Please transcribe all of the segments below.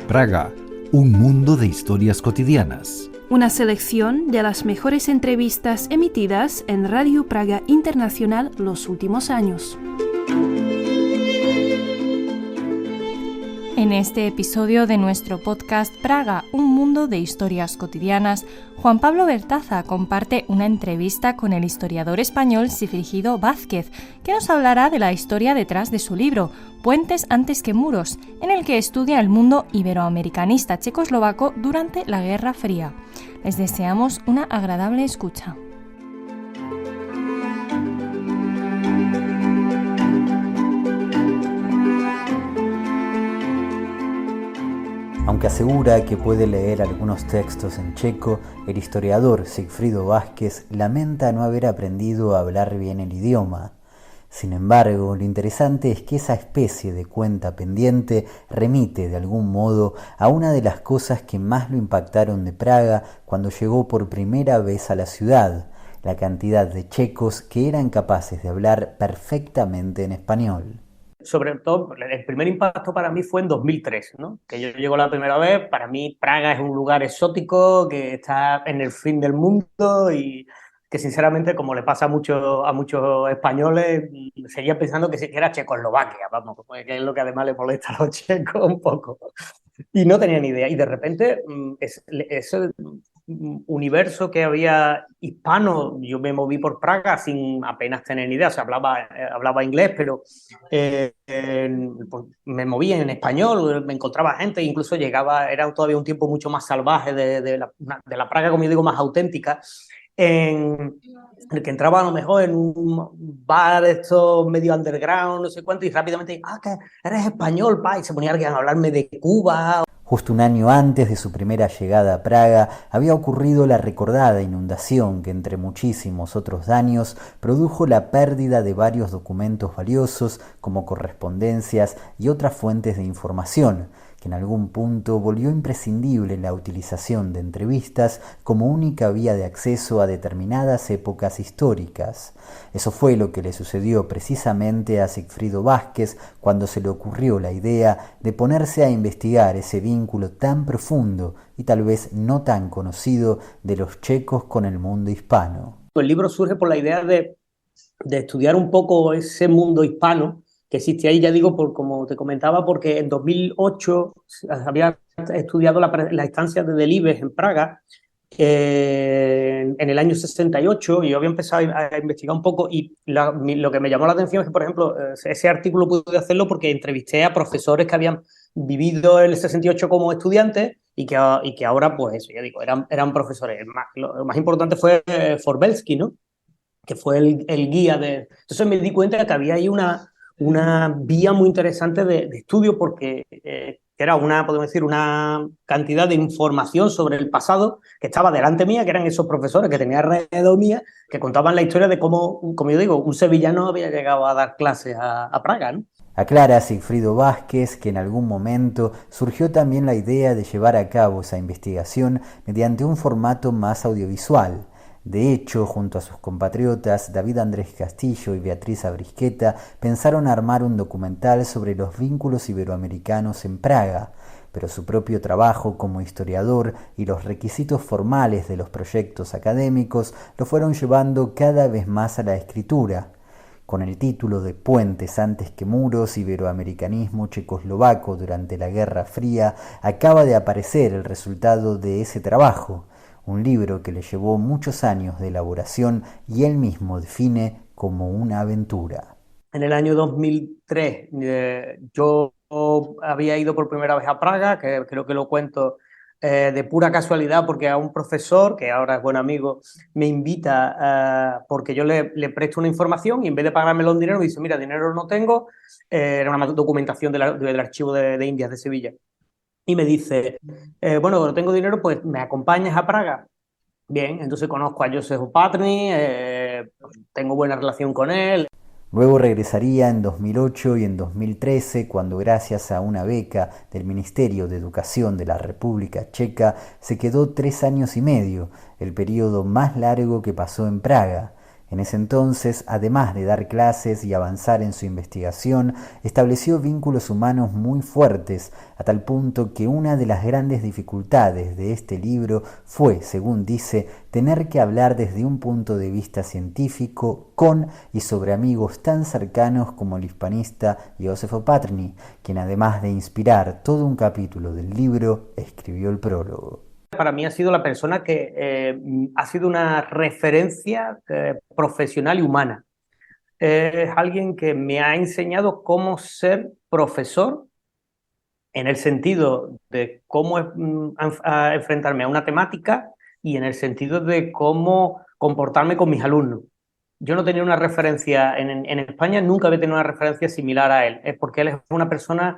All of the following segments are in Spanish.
Praga, un mundo de historias cotidianas. Una selección de las mejores entrevistas emitidas en Radio Praga Internacional los últimos años. En este episodio de nuestro podcast Praga, un mundo de historias cotidianas, Juan Pablo Bertaza comparte una entrevista con el historiador español Sigfrido Vázquez, que nos hablará de la historia detrás de su libro, Puentes antes que muros, en el que estudia el mundo iberoamericanista checoslovaco durante la Guerra Fría. Les deseamos una agradable escucha. Aunque asegura que puede leer algunos textos en checo, el historiador Sigfrido Vázquez lamenta no haber aprendido a hablar bien el idioma. Sin embargo, lo interesante es que esa especie de cuenta pendiente remite de algún modo a una de las cosas que más lo impactaron de Praga cuando llegó por primera vez a la ciudad: la cantidad de checos que eran capaces de hablar perfectamente en español. Sobre todo, el primer impacto para mí fue en 2003, ¿no? Que yo llego la primera vez. Para mí Praga es un lugar exótico que está en el fin del mundo y que sinceramente, como le pasa a muchos españoles, seguía pensando que era Checoslovaquia, vamos, que es lo que además le molesta a los checos un poco. Y no tenía ni idea. Y de repente, ese universo que había hispano, yo me moví por Praga sin apenas tener ni idea. O sea, hablaba inglés, pero pues me movía en español, me encontraba gente, incluso era todavía un tiempo mucho más salvaje de la Praga, como yo digo, más auténtica, en el que entraba a lo mejor en un bar esto medio underground, no sé cuánto, y rápidamente, que eres español, pa, y se ponía alguien a hablarme de Cuba. Justo un año antes de su primera llegada a Praga, había ocurrido la recordada inundación que, entre muchísimos otros daños, produjo la pérdida de varios documentos valiosos como correspondencias y otras fuentes de información, que en algún punto volvió imprescindible la utilización de entrevistas como única vía de acceso a determinadas épocas históricas. Eso fue lo que le sucedió precisamente a Sigfrido Vázquez cuando se le ocurrió la idea de ponerse a investigar ese vínculo tan profundo y tal vez no tan conocido de los checos con el mundo hispano. El libro surge por la idea de estudiar un poco ese mundo hispano que existe ahí, ya digo, como te comentaba, porque en 2008 había estudiado la estancia de Delibes en Praga, en el año 68, y yo había empezado a investigar un poco, y lo que me llamó la atención es que, por ejemplo, ese artículo pude hacerlo porque entrevisté a profesores que habían vivido el 68 como estudiantes y que ahora, pues eso, ya digo, eran profesores. Lo más importante fue Forbelsky, ¿no?, que fue el guía de... Entonces me di cuenta de que había ahí una vía muy interesante de estudio, porque era podemos decir, una cantidad de información sobre el pasado que estaba delante mía, que eran esos profesores que tenía alrededor mía, que contaban la historia de cómo, como yo digo, un sevillano había llegado a dar clases a Praga, ¿no? Aclara Sigfrido Vázquez que en algún momento surgió también la idea de llevar a cabo esa investigación mediante un formato más audiovisual. De hecho, junto a sus compatriotas David Andrés Castillo y Beatriz Abrisqueta, pensaron armar un documental sobre los vínculos iberoamericanos en Praga, pero su propio trabajo como historiador y los requisitos formales de los proyectos académicos lo fueron llevando cada vez más a la escritura. Con el título de Puentes antes que muros, iberoamericanismo checoslovaco durante la Guerra Fría, acaba de aparecer el resultado de ese trabajo. Un libro que le llevó muchos años de elaboración y él mismo define como una aventura. En el año 2003 yo había ido por primera vez a Praga, que creo que lo cuento de pura casualidad, porque a un profesor, que ahora es buen amigo, me invita porque yo le presto una información y en vez de pagármelo en dinero, me dice, mira, dinero no tengo, era una documentación del archivo de Indias de Sevilla. Y me dice, bueno, no tengo dinero, pues me acompañas a Praga. Bien, entonces conozco a Joseph Opatny, tengo buena relación con él. Luego regresaría en 2008 y en 2013, cuando gracias a una beca del Ministerio de Educación de la República Checa se quedó 3 años y medio, el periodo más largo que pasó en Praga. En ese entonces, además de dar clases y avanzar en su investigación, estableció vínculos humanos muy fuertes, a tal punto que una de las grandes dificultades de este libro fue, según dice, tener que hablar desde un punto de vista científico con y sobre amigos tan cercanos como el hispanista Józef Paterni, quien además de inspirar todo un capítulo del libro, escribió el prólogo. Para mí ha sido la persona que ha sido una referencia profesional y humana. Es alguien que me ha enseñado cómo ser profesor en el sentido de cómo enfrentarme a una temática y en el sentido de cómo comportarme con mis alumnos. Yo no tenía una referencia en España, nunca había tenido una referencia similar a él. Es porque él es una persona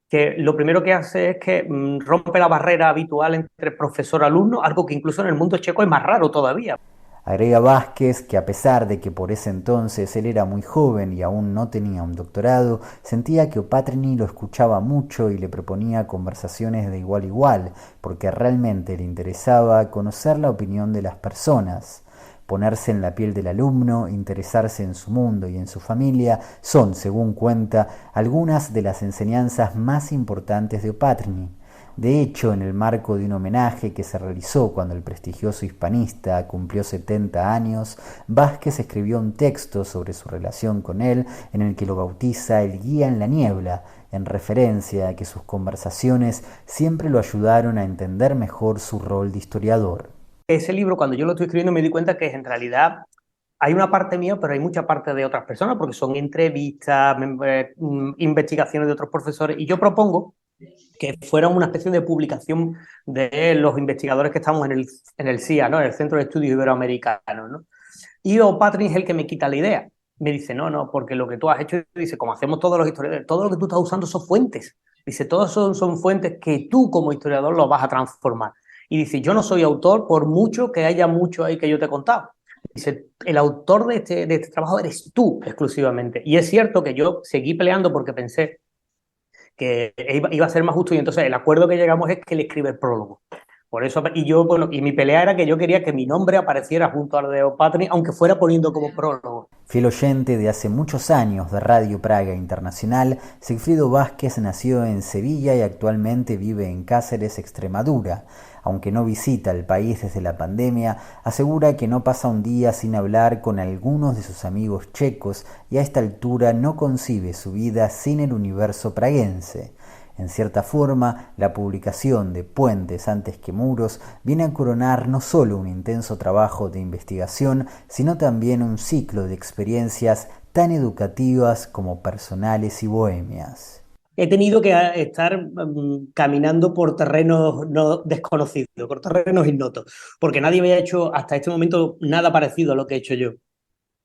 que lo primero que hace es que rompe la barrera habitual entre profesor y alumno, algo que incluso en el mundo checo es más raro todavía. Agrega Vázquez que a pesar de que por ese entonces él era muy joven y aún no tenía un doctorado, sentía que Paterni lo escuchaba mucho y le proponía conversaciones de igual a igual, porque realmente le interesaba conocer la opinión de las personas. Ponerse en la piel del alumno, interesarse en su mundo y en su familia son, según cuenta, algunas de las enseñanzas más importantes de Paterni. De hecho, en el marco de un homenaje que se realizó cuando el prestigioso hispanista cumplió 70 años, Vázquez escribió un texto sobre su relación con él en el que lo bautiza el guía en la niebla, en referencia a que sus conversaciones siempre lo ayudaron a entender mejor su rol de historiador. Ese libro, cuando yo lo estoy escribiendo, me di cuenta que en realidad hay una parte mía, pero hay mucha parte de otras personas, porque son entrevistas, investigaciones de otros profesores, y yo propongo que fuera una especie de publicación de los investigadores que estamos en el CIA, ¿no? En el Centro de Estudios Iberoamericanos, ¿no? Y Paterni es el que me quita la idea. Me dice, no, porque lo que tú has hecho, dice, como hacemos todos los historiadores, todo lo que tú estás usando son fuentes. Dice, todos son fuentes que tú como historiador los vas a transformar. Y dice, yo no soy autor por mucho que haya mucho ahí que yo te he contado. Dice, el autor de este trabajo eres tú exclusivamente. Y es cierto que yo seguí peleando porque pensé que iba a ser más justo y entonces el acuerdo que llegamos es que él escribe el prólogo. Por eso, y mi pelea era que yo quería que mi nombre apareciera junto al de Paterni, aunque fuera poniendo como prólogo. Fiel oyente de hace muchos años de Radio Praga Internacional, Sigfrido Vázquez nació en Sevilla y actualmente vive en Cáceres, Extremadura. Aunque no visita el país desde la pandemia, asegura que no pasa un día sin hablar con algunos de sus amigos checos y a esta altura no concibe su vida sin el universo praguense. En cierta forma, la publicación de Puentes antes que muros viene a coronar no solo un intenso trabajo de investigación, sino también un ciclo de experiencias tan educativas como personales y bohemias. He tenido que estar caminando por terrenos no desconocidos, por terrenos ignotos, porque nadie había hecho hasta este momento nada parecido a lo que he hecho yo.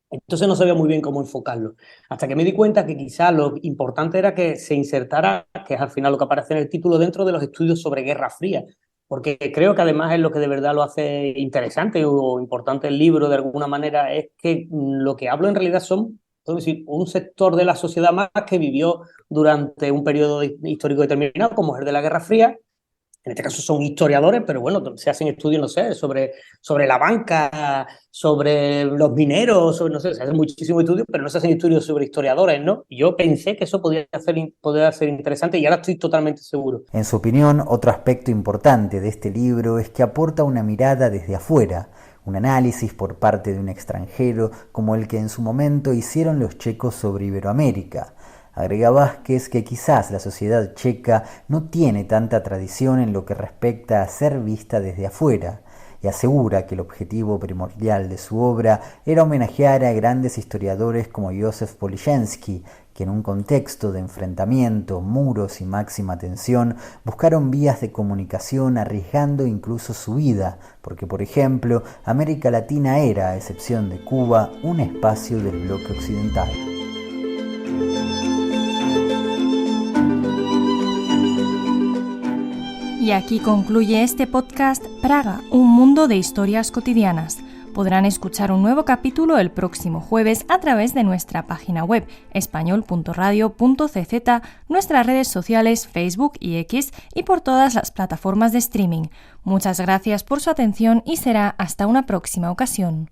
Entonces no sabía muy bien cómo enfocarlo. Hasta que me di cuenta que quizá lo importante era que se insertara, que es al final lo que aparece en el título, dentro de los estudios sobre Guerra Fría. Porque creo que además es lo que de verdad lo hace interesante o importante el libro de alguna manera, es que lo que hablo en realidad son, es decir, un sector de la sociedad más que vivió durante un periodo histórico determinado, como es el de la Guerra Fría. En este caso son historiadores, pero bueno, se hacen estudios, no sé, sobre la banca, sobre los mineros, no sé, se hacen muchísimos estudios, pero no se hacen estudios sobre historiadores, ¿no? Y yo pensé que eso podía ser interesante y ahora estoy totalmente seguro. En su opinión, otro aspecto importante de este libro es que aporta una mirada desde afuera, un análisis por parte de un extranjero como el que en su momento hicieron los checos sobre Iberoamérica. Agrega Vázquez que quizás la sociedad checa no tiene tanta tradición en lo que respecta a ser vista desde afuera, y asegura que el objetivo primordial de su obra era homenajear a grandes historiadores como Józef Poliszynski, que en un contexto de enfrentamiento, muros y máxima tensión, buscaron vías de comunicación arriesgando incluso su vida, porque por ejemplo, América Latina era, a excepción de Cuba, un espacio del bloque occidental. Y aquí concluye este podcast Praga, un mundo de historias cotidianas. Podrán escuchar un nuevo capítulo el próximo jueves a través de nuestra página web español.radio.cz, nuestras redes sociales Facebook y X y por todas las plataformas de streaming. Muchas gracias por su atención y será hasta una próxima ocasión.